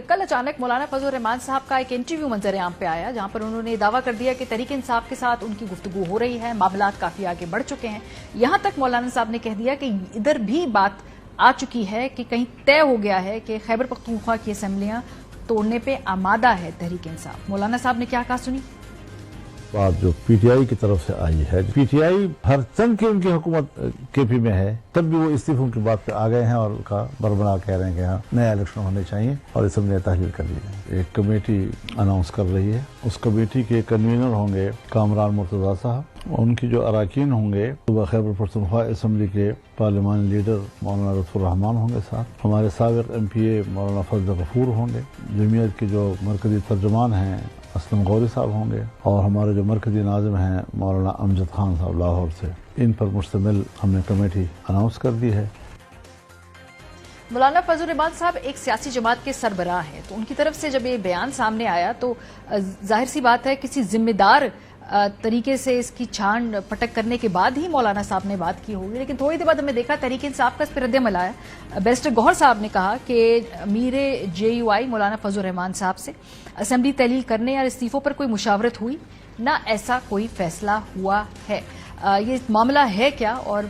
कल अचानक मौलाना फजल रहमान साहब का एक इंटरव्यू मंजर-ए-आम पे आया, जहां पर उन्होंने दावा कर दिया कि तहरीक इंसाफ के साथ उनकी गुफ्तगू हो रही है, मामलात काफी आगे बढ़ चुके हैं। यहां तक मौलाना साहब ने कह दिया कि इधर भी बात आ चुकी है कि कहीं तय हो गया है कि खैबर पख्तूनख्वा की असेंबलियां तोड़ने पे आमादा है तहरीक इंसाफ। मौलाना साहब ने क्या कहा, सुनी। बात जो पीटीआई की तरफ से आई है, पीटीआई हर तंग की उनकी हुकूमत केपी में है, तब भी वो इस्तीफों की बात पे आ गए हैं और उनका बरबरा कह रहे हैं कि हाँ नया इलेक्शन होने चाहिए और इसमें तहलील कर ली जाए। एक कमेटी अनाउंस कर रही है, उस कमेटी के कन्वीनर होंगे कामरान मुर्तजा साहब, उनकी जो अरकान होंगे तो खैबर पख्तूनख्वा असम्बली के पार्लिमानी लीडर मौलाना लुत्फुर रहमान होंगे, साथ हमारे साबिक MPA मौलाना फजल गफूर होंगे, जमीयत के जो मरकजी तर्जुमान हैं असलम गौरी साहब होंगे और हमारे जो मरकजी नाज़िम हैं मौलाना अमजद खान साहब लाहौर से। इन पर मुश्तमिल हमने कमेटी अनाउंस कर दी है। मौलाना फजल रहमान साहब एक सियासी जमात के सरबराह हैं, तो उनकी तरफ से जब ये बयान सामने आया तो जाहिर सी बात है किसी जिम्मेदार तरीके से इसकी छान पटक करने के बाद ही मौलाना साहब ने बात की होगी। लेकिन थोड़ी देर बाद हमने देखा तहरीक इंसाफ का इस पर रद्द-ए-अमल आया। बैरिस्टर गौहर साहब ने कहा कि अमीर JUI मौलाना फजल रहमान साहब से असेंबली तहलील करने या इस्तीफों पर कोई मुशावरत हुई ना, ऐसा कोई फैसला हुआ है। ये मामला है क्या और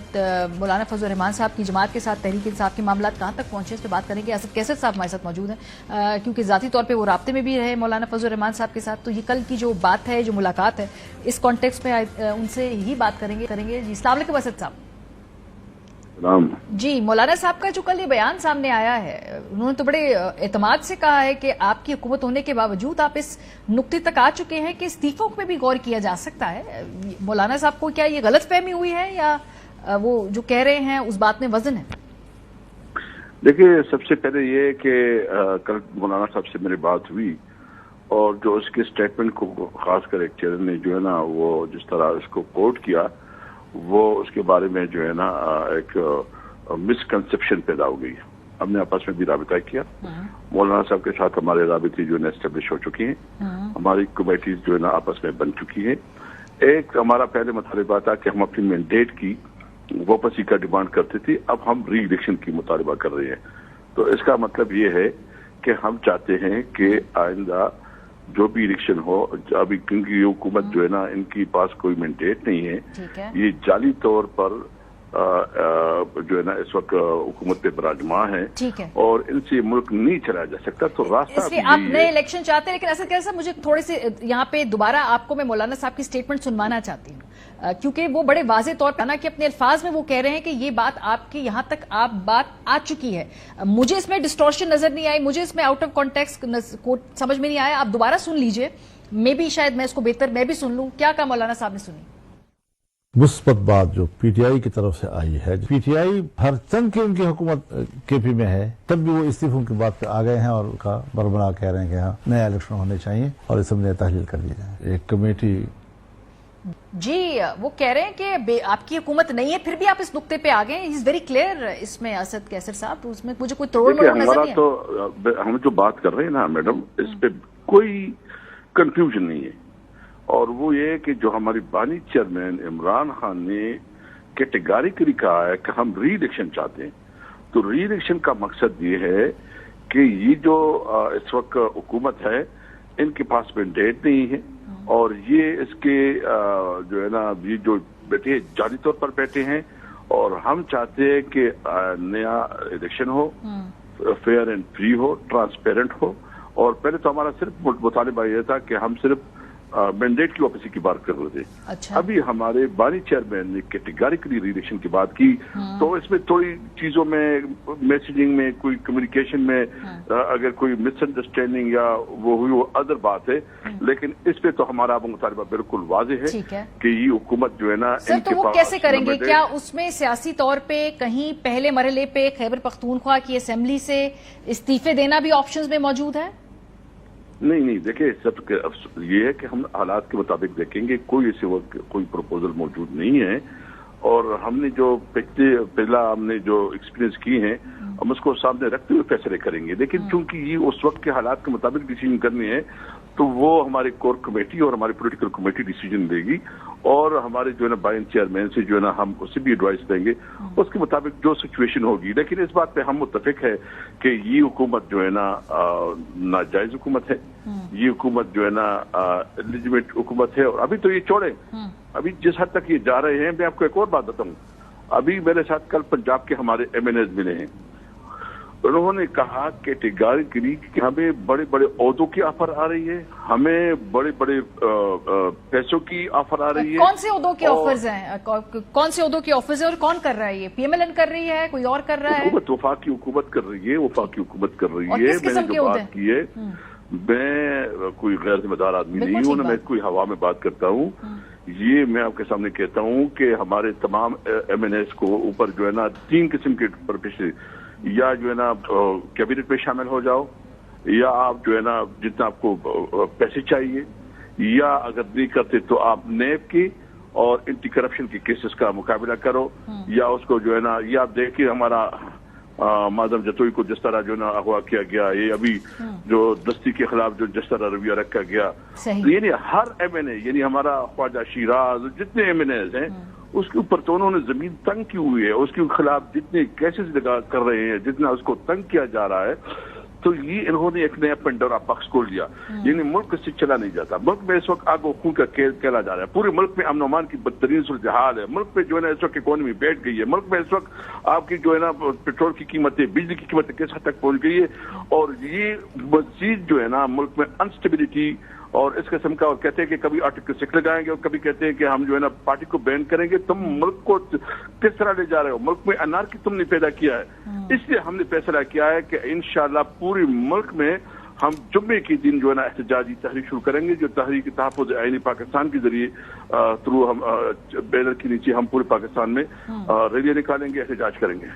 मौलाना फजल रहमान साहब की जमात के साथ तहरीक इंसाफ के मामला कहाँ तक पहुंचे, इस पर बात करेंगे। असद कैसर साहब हमारे साथ मौजूद हैं, क्योंकि ज़ाती तौर पे वो राब्ते में भी रहे मौलाना फजल रहमान साहब के साथ। तो ये कल की जो बात है, जो मुलाकात है, इस कॉन्टेक्स्ट में उनसे ही बात करेंगे। जी अस्सलाम वालेकुम असद साहब। जी, मौलाना साहब का जो कल ये बयान सामने आया है, उन्होंने तो बड़े एतमाद से कहा है कि आपकी हुकूमत होने के बावजूद आप इस नुक्ते तक आ चुके हैं कि इस्तीफों पे भी गौर किया जा सकता है। मौलाना साहब को क्या ये गलत फहमी हुई है या वो जो कह रहे हैं उस बात में वजन है? देखिए, सबसे पहले ये कि कल मौलाना साहब से मेरी बात हुई और जो उसके स्टेटमेंट को खासकर एक चैनल ने जो है ना वो जिस तरह उसको कोट किया, वो उसके बारे में जो है ना एक मिसकंसेप्शन पैदा हो गई। हमने आपस में भी राबिता किया, मौलाना साहब के साथ हमारे राबिते जो है ना एस्टेब्लिश हो चुकी हैं, हमारी कमेटीज जो है ना आपस में बन चुकी है। एक हमारा पहले मुतालिबा था कि हम अपनी मैंडेट की वापसी का डिमांड करते थे, अब हम री इलेक्शन की मुतालिबा कर रहे हैं। तो इसका मतलब ये है कि हम चाहते हैं कि आइंदा जो भी इलेक्शन हो, अभी क्योंकि ये हुकूमत जो है ना इनकी पास कोई मैंडेट नहीं है, ये जाली तौर पर जो है ना इस वक्त हुकूमत पे बराजमान है और इनसे मुल्क नहीं चलाया जा सकता। तो रास्ता इसलिए आप नए इलेक्शन चाहते हैं। लेकिन असद कैसा, मुझे थोड़े से यहाँ पे दोबारा आपको मैं मौलाना साहब की स्टेटमेंट सुनवाना चाहती हूँ, क्योंकि वो बड़े वाजे तौर पर ना कि अपने अल्फाज में वो कह रहे हैं कि ये बात आपके यहाँ तक आप बात आ चुकी है। मुझे इसमें डिस्टॉर्शन नजर नहीं आई, मुझे इसमें आउट ऑफ कॉन्टेक्स्ट समझ में नहीं आया। आप दोबारा सुन लीजिए, मे भी शायद मैं इसको बेहतर मैं भी सुन लूं। क्या कहा मौलाना साहब ने, सुनी। मुस्बत बात जो पीटीआई की तरफ से आई है, पीटीआई हर तंग की उनकी हुकूमत केपी में है, तब भी वो इस्तीफों की बात पे आ गए हैं और उनका बरबरा कह रहे हैं कि हाँ नया इलेक्शन होने चाहिए और इसमें तहलील कर ली जाए। एक कमेटी जी, वो कह रहे हैं कि आपकी हुकूमत नहीं है, फिर भी आप इस नुक्ते पे आ गए। इज वेरी क्लियर इसमें असद कैसर साहब, तो उसमें मुझे कोई तोड़ मोड़ नजर नहीं है। तो हम जो बात कर रहे हैं ना मैडम, इस पे कोई कंफ्यूजन नहीं है और वो ये कि जो हमारी बानी चेयरमैन इमरान खान ने कैटेगरिकली कहा है कि हम री इलेक्शन चाहते हैं। तो री इलेक्शन का मकसद ये है कि ये जो इस वक्त हुकूमत है इनके पास मैंडेट नहीं है और ये इसके जो है ना ये जो बैठे जाली तौर पर बैठे हैं और हम चाहते हैं कि नया इलेक्शन हो, फेयर एंड फ्री हो, ट्रांसपेरेंट हो। और पहले तो हमारा सिर्फ मुतालिबा यह था कि हम सिर्फ मैंडेट की वापसी की बात कर रहे थे। अच्छा। अभी हमारे बानी चेयरमैन ने कैटेगरिकली री इलेक्शन की बात की, तो इसमें थोड़ी चीजों में, मैसेजिंग में, कोई कम्युनिकेशन में अगर कोई मिसअंडरस्टैंडिंग या वो हुई वो अदर बात है, लेकिन इस पे तो हमारा मुतालिबा बिल्कुल वाज़ेह है कि ये हुकूमत जो है ना सर, तो वो कैसे करेंगे? क्या उसमें सियासी तौर पे कहीं पहले मरहले पे खैबर पख्तूनख्वा की असेंबली से इस्तीफे देना भी ऑप्शंस में मौजूद है? नहीं, देखिए सब ये है कि हम हालात के मुताबिक देखेंगे, कोई ऐसे कोई प्रपोजल मौजूद नहीं है और हमने जो पहला हमने जो एक्सपीरियंस की है हम उसको सामने रखते हुए फैसले करेंगे। लेकिन चूंकि ये उस वक्त के हालात के मुताबिक डिसीजन करने हैं تو وہ ہماری کور کمیٹی اور ہماری پولیٹیکل کمیٹی ڈیسیجن دے گی اور ہمارے جو ہے نا بائن چیئرمین سے جو ہے نا ہم اسے بھی ایڈوائس دیں گے اس کے مطابق جو سچویشن ہوگی. لیکن اس بات پہ ہم متفق ہے کہ یہ حکومت جو ہے نا ناجائز حکومت ہے, یہ حکومت جو ہے نا لیجیمیٹ حکومت ہے. اور ابھی تو یہ چھوڑیں, ابھی جس حد تک یہ جا رہے ہیں, میں آپ کو ایک اور بات بتاؤں. ابھی میرے ساتھ کل پنجاب کے ہمارے ایم این ایز ملے ہیں, انہوں نے کہا کہ کیٹیگریکلی کہ ہمیں بڑے بڑے عہدوں کی آفر آ رہی ہے, ہمیں بڑے بڑے پیسوں کی آفر آ رہی ہے. کون سے عہدوں کے آفرز ہیں, کون سے عہدوں کے آفرز ہیں اور کون کر رہا ہے؟ یہ پی ایم ایل این کر رہی ہے, کوئی اور کر رہا ہے؟ وفاقی حکومت کر رہی ہے, وفاقی حکومت کر رہی ہے. میں نے جو بات کی ہے, میں کوئی غیر ذمہ دار آدمی نہیں ہوں, میں کوئی ہوا میں بات کرتا ہوں. یہ میں آپ کے سامنے کہتا ہوں کہ ہمارے تمام ایم این ایس کو اوپر جو ہے نا 3 قسم کے پرپیشن, یا جو ہے نا کیبنٹ میں شامل ہو جاؤ, یا آپ جو ہے نا جتنا آپ کو پیسے چاہیے, یا اگر نہیں کرتے تو آپ نیب کی اور اینٹی کرپشن کی کیسز کا مقابلہ کرو, یا اس کو جو ہے نا یہ آپ دیکھیے ہمارا مادم جتوئی کو جس طرح جو ہے نا اغوا کیا گیا, یہ ابھی جو دستی کے خلاف جو جس طرح رویہ رکھا گیا, یعنی ہر ایم این اے, یعنی ہمارا خواجہ شیراز, جتنے ایم این ایز ہیں اس کے اوپر تو انہوں نے زمین تنگ کی ہوئی ہے, اس کے خلاف جتنے کیسز لگا کر رہے ہیں, جتنا اس کو تنگ کیا جا رہا ہے, تو یہ انہوں نے ایک نیا پنڈورا باکس کھول دیا. یعنی ملک سے چلا نہیں جاتا. ملک میں اس وقت آگ و خون کا کھیلا جا رہا ہے, پورے ملک میں امن و امان کی بدترین صورتحال ہے. ملک پہ جو ہے نا اس وقت اکانومی بیٹھ گئی ہے, ملک میں اس وقت آپ کی جو ہے نا پیٹرول کی قیمتیں, بجلی کی قیمتیں کس حد تک پہنچ گئی ہے, اور یہ مزید جو ہے نا ملک میں انسٹیبلٹی اور اس قسم کا, اور کہتے ہیں کہ کبھی آرٹیکل 6 لگائیں گے اور کبھی کہتے ہیں کہ ہم جو ہے نا پارٹی کو بین کریں گے. تم ملک کو کس طرح لے جا رہے ہو؟ ملک میں انارکی تم نے پیدا کیا ہے. اس لیے ہم نے فیصلہ کیا ہے کہ انشاءاللہ پوری ملک میں ہم جمعے کے دن جو ہے نا احتجاجی تحریک شروع کریں گے, جو تحریک تحفظ آئین پاکستان کے ذریعے تھرو ہم بینر کے نیچے ہم پورے پاکستان میں ریلیاں نکالیں گے, احتجاج کریں گے.